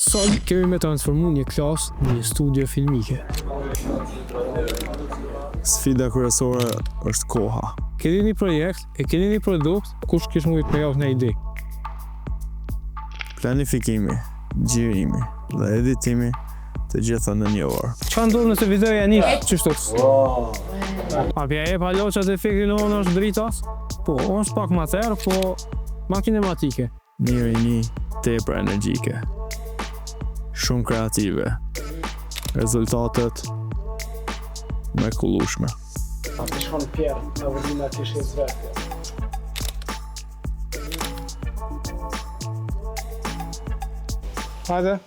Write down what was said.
Sot kemi me transformu një klasë në një studio filmike. Sfida kryesore është koha. Keni një projekt e keni një produkt, kush kish mujt me javë në ide? Planifikimi, gjirimi dhe editimi të gjitha në një orë. Qa ndodhë nëse videoja një qështot? A pja e pa loqat e fikrin është dritas? Po, është pak ma therë, po ma kinematike. Një rini tepër energjike, shumë kreative, rezultatet mrekullueshme. A të shkon pjerë, në vëllime të ishe zvetja. Hajde.